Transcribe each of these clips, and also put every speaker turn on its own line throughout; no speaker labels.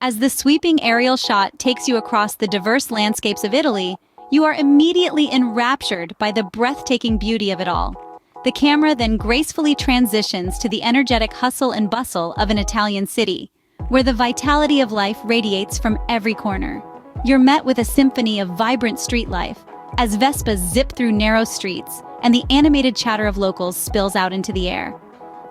As the sweeping aerial shot takes you across the diverse landscapes of Italy, you are immediately enraptured by the breathtaking beauty of it all. The camera then gracefully transitions to the energetic hustle and bustle of an Italian city, where the vitality of life radiates from every corner. You're met with a symphony of vibrant street life, as Vespas zip through narrow streets and the animated chatter of locals spills out into the air.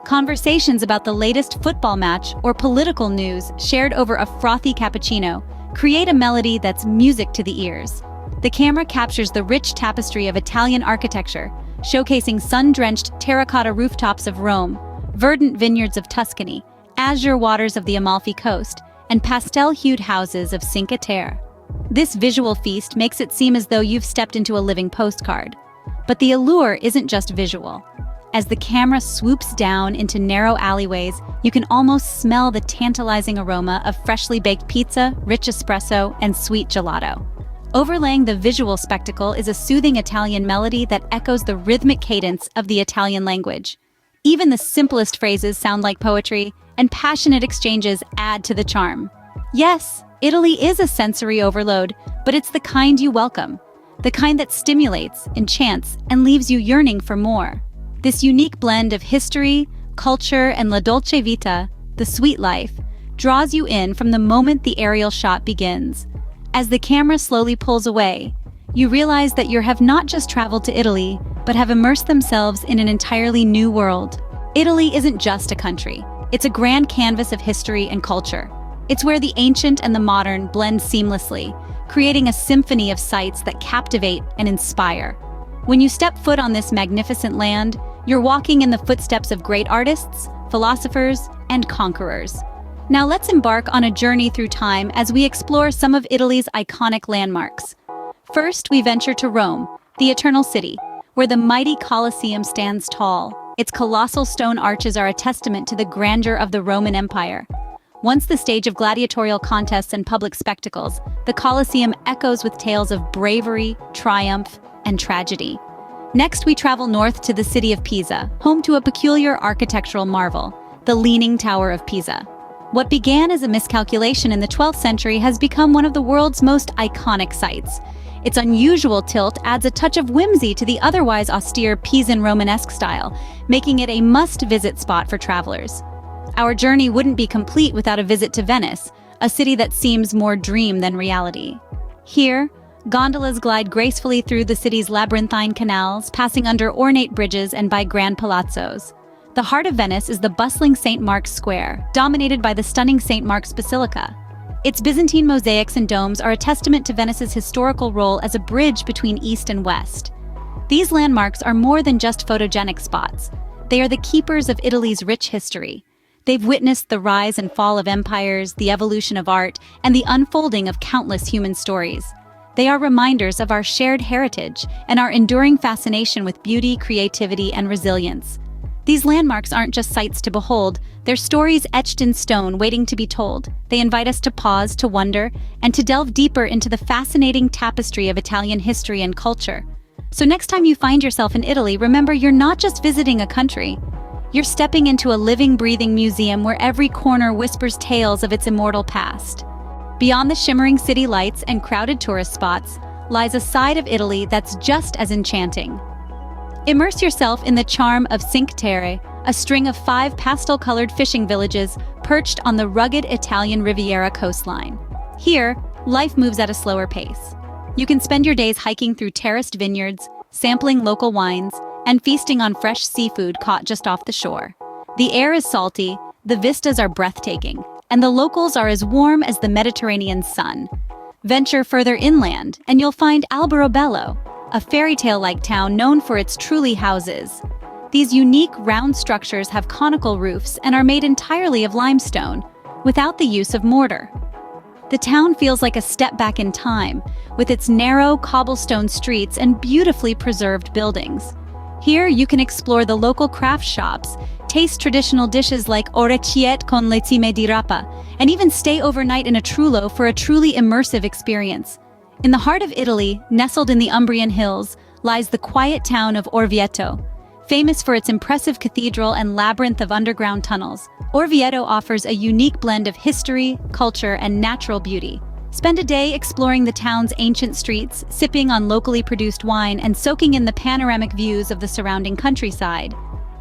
Conversations about the latest football match or political news shared over a frothy cappuccino create a melody that's music to the ears. The camera captures the rich tapestry of Italian architecture, showcasing sun-drenched terracotta rooftops of Rome, verdant vineyards of Tuscany, azure waters of the Amalfi Coast, and pastel-hued houses of Cinque Terre. This visual feast makes it seem as though you've stepped into a living postcard. But the allure isn't just visual. As the camera swoops down into narrow alleyways, you can almost smell the tantalizing aroma of freshly baked pizza, rich espresso, and sweet gelato. Overlaying the visual spectacle is a soothing Italian melody that echoes the rhythmic cadence of the Italian language. Even the simplest phrases sound like poetry, and passionate exchanges add to the charm. Yes, Italy is a sensory overload, but it's the kind you welcome. The kind that stimulates, enchants, and leaves you yearning for more. This unique blend of history, culture, and la dolce vita, the sweet life, draws you in from the moment the aerial shot begins. As the camera slowly pulls away, you realize that you have not just traveled to Italy, but have immersed themselves in an entirely new world. Italy isn't just a country. It's a grand canvas of history and culture. It's where the ancient and the modern blend seamlessly, creating a symphony of sights that captivate and inspire. When you step foot on this magnificent land, you're walking in the footsteps of great artists, philosophers, and conquerors. Now let's embark on a journey through time as we explore some of Italy's iconic landmarks. First, we venture to Rome, the Eternal City, where the mighty Colosseum stands tall. Its colossal stone arches are a testament to the grandeur of the Roman Empire. Once the stage of gladiatorial contests and public spectacles, the Colosseum echoes with tales of bravery, triumph, and tragedy. Next, we travel north to the city of Pisa, home to a peculiar architectural marvel, the Leaning Tower of Pisa. What began as a miscalculation in the 12th century has become one of the world's most iconic sights. Its unusual tilt adds a touch of whimsy to the otherwise austere Pisan Romanesque style, making it a must-visit spot for travelers. Our journey wouldn't be complete without a visit to Venice, a city that seems more dream than reality. Here, gondolas glide gracefully through the city's labyrinthine canals, passing under ornate bridges and by grand palazzos. The heart of Venice is the bustling St. Mark's Square, dominated by the stunning St. Mark's Basilica. Its Byzantine mosaics and domes are a testament to Venice's historical role as a bridge between East and West. These landmarks are more than just photogenic spots. They are the keepers of Italy's rich history. They've witnessed the rise and fall of empires, the evolution of art, and the unfolding of countless human stories. They are reminders of our shared heritage and our enduring fascination with beauty, creativity, and resilience. These landmarks aren't just sights to behold, they're stories etched in stone waiting to be told. They invite us to pause, to wonder, and to delve deeper into the fascinating tapestry of Italian history and culture. So next time you find yourself in Italy, remember you're not just visiting a country. You're stepping into a living, breathing museum where every corner whispers tales of its immortal past. Beyond the shimmering city lights and crowded tourist spots lies a side of Italy that's just as enchanting. Immerse yourself in the charm of Cinque Terre, a string of 5 pastel-colored fishing villages perched on the rugged Italian Riviera coastline. Here, life moves at a slower pace. You can spend your days hiking through terraced vineyards, sampling local wines, and feasting on fresh seafood caught just off the shore. The air is salty, the vistas are breathtaking, and the locals are as warm as the Mediterranean sun. Venture further inland, and you'll find Alberobello, a fairy tale-like town known for its trulli houses. These unique, round structures have conical roofs and are made entirely of limestone, without the use of mortar. The town feels like a step back in time, with its narrow, cobblestone streets and beautifully preserved buildings. Here, you can explore the local craft shops, taste traditional dishes like orecchiette con lettime di rapa, and even stay overnight in a trullo for a truly immersive experience. In the heart of Italy, nestled in the Umbrian hills, lies the quiet town of Orvieto. famous for its impressive cathedral and labyrinth of underground tunnels. Orvieto offers a unique blend of history, culture, and natural beauty. Spend a day exploring the town's ancient streets, sipping on locally produced wine, and soaking in the panoramic views of the surrounding countryside.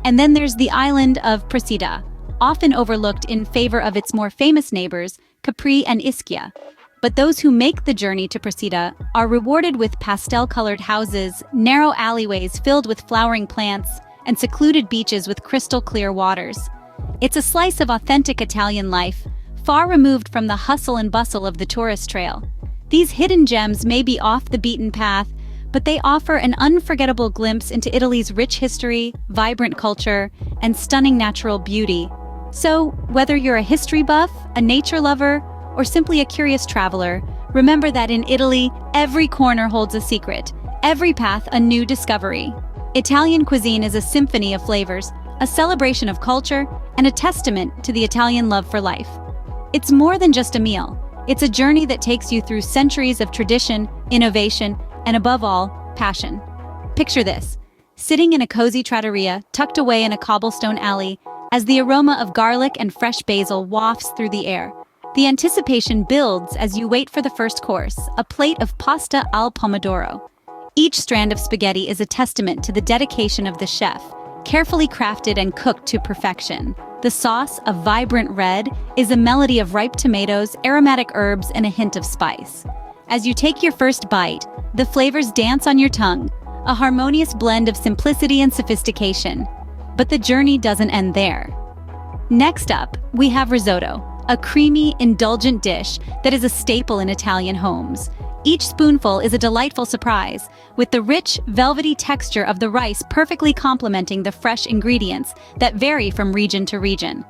And then there's the island of Procida, often overlooked in favor of its more famous neighbors, Capri and Ischia. But those who make the journey to Procida are rewarded with pastel-colored houses, narrow alleyways filled with flowering plants, and secluded beaches with crystal-clear waters. It's a slice of authentic Italian life, far removed from the hustle and bustle of the tourist trail. These hidden gems may be off the beaten path, but they offer an unforgettable glimpse into Italy's rich history, vibrant culture, and stunning natural beauty. So, whether you're a history buff, a nature lover, or simply a curious traveler, remember that in Italy, every corner holds a secret, every path a new discovery. Italian cuisine is a symphony of flavors, a celebration of culture, and a testament to the Italian love for life. It's more than just a meal. It's a journey that takes you through centuries of tradition, innovation, and above all, passion. Picture this, sitting in a cozy trattoria tucked away in a cobblestone alley as the aroma of garlic and fresh basil wafts through the air. The anticipation builds as you wait for the first course, a plate of pasta al pomodoro. Each strand of spaghetti is a testament to the dedication of the chef, carefully crafted and cooked to perfection. The sauce, a vibrant red, is a melody of ripe tomatoes, aromatic herbs, and a hint of spice. As you take your first bite, the flavors dance on your tongue, a harmonious blend of simplicity and sophistication. But the journey doesn't end there. Next up, we have risotto, a creamy, indulgent dish that is a staple in Italian homes. Each spoonful is a delightful surprise, with the rich, velvety texture of the rice perfectly complementing the fresh ingredients that vary from region to region.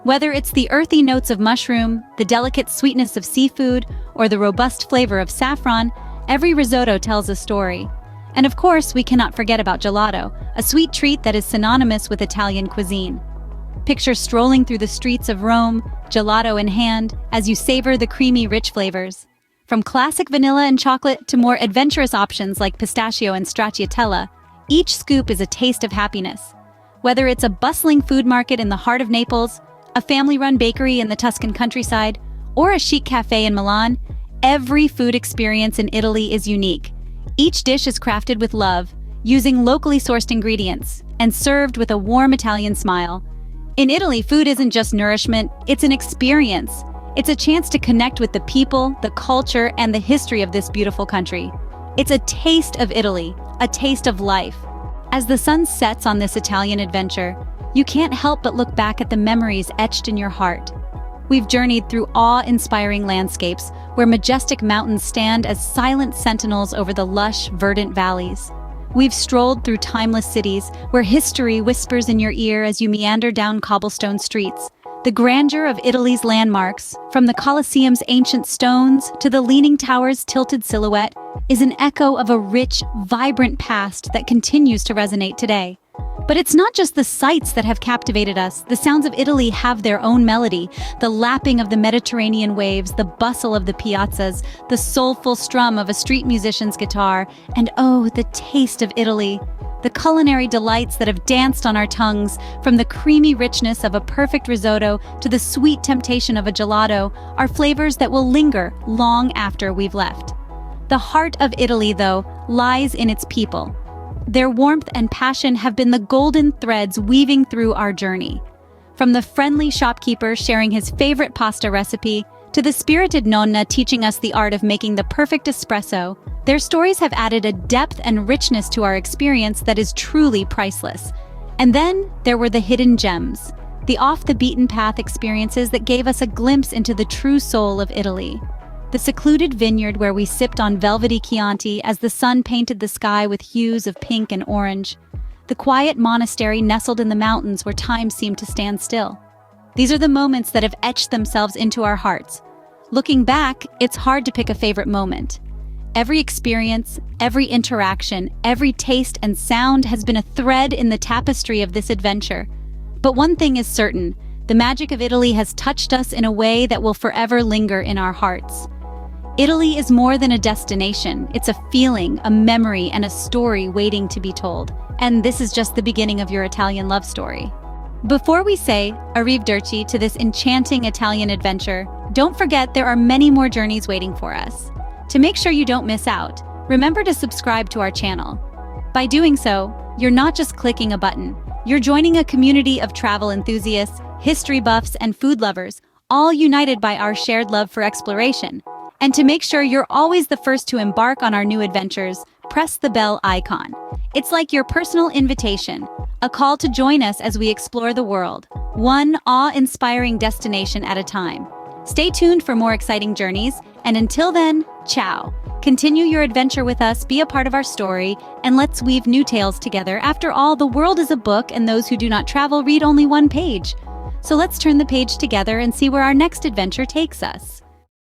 Whether it's the earthy notes of mushroom, the delicate sweetness of seafood, or the robust flavor of saffron, every risotto tells a story. And of course, we cannot forget about gelato, a sweet treat that is synonymous with Italian cuisine. Picture strolling through the streets of Rome, gelato in hand, as you savor the creamy, rich flavors. From classic vanilla and chocolate to more adventurous options like pistachio and stracciatella, each scoop is a taste of happiness. Whether it's a bustling food market in the heart of Naples, a family-run bakery in the Tuscan countryside, or a chic cafe in Milan, every food experience in Italy is unique. Each dish is crafted with love, using locally sourced ingredients, and served with a warm Italian smile. In Italy, food isn't just nourishment, it's an experience. It's a chance to connect with the people, the culture, and the history of this beautiful country. It's a taste of Italy, a taste of life. As the sun sets on this Italian adventure, you can't help but look back at the memories etched in your heart. We've journeyed through awe-inspiring landscapes where majestic mountains stand as silent sentinels over the lush, verdant valleys. We've strolled through timeless cities where history whispers in your ear as you meander down cobblestone streets. The grandeur of Italy's landmarks, from the Colosseum's ancient stones to the Leaning Tower's tilted silhouette, is an echo of a rich, vibrant past that continues to resonate today. But it's not just the sights that have captivated us. The sounds of Italy have their own melody. The lapping of the Mediterranean waves, the bustle of the piazzas, the soulful strum of a street musician's guitar, and oh, the taste of Italy. The culinary delights that have danced on our tongues, from the creamy richness of a perfect risotto to the sweet temptation of a gelato, are flavors that will linger long after we've left. The heart of Italy, though, lies in its people. Their warmth and passion have been the golden threads weaving through our journey. From the friendly shopkeeper sharing his favorite pasta recipe, to the spirited nonna teaching us the art of making the perfect espresso, their stories have added a depth and richness to our experience that is truly priceless. And then there were the hidden gems, the off-the-beaten-path experiences that gave us a glimpse into the true soul of Italy. The secluded vineyard where we sipped on velvety Chianti as the sun painted the sky with hues of pink and orange. The quiet monastery nestled in the mountains where time seemed to stand still. These are the moments that have etched themselves into our hearts. Looking back, it's hard to pick a favorite moment. Every experience, every interaction, every taste and sound has been a thread in the tapestry of this adventure. But one thing is certain, the magic of Italy has touched us in a way that will forever linger in our hearts. Italy is more than a destination. It's a feeling, a memory, and a story waiting to be told. And this is just the beginning of your Italian love story. Before we say arrivederci to this enchanting Italian adventure, don't forget there are many more journeys waiting for us. To make sure you don't miss out, remember to subscribe to our channel. By doing so, you're not just clicking a button, you're joining a community of travel enthusiasts, history buffs, and food lovers, all united by our shared love for exploration. And to make sure you're always the first to embark on our new adventures, press the bell icon. It's like your personal invitation, a call to join us as we explore the world, one awe-inspiring destination at a time. Stay tuned for more exciting journeys, and until then, ciao. Continue your adventure with us, be a part of our story, and let's weave new tales together. After all, the world is a book, and those who do not travel read only one page. So let's turn the page together and see where our next adventure takes us.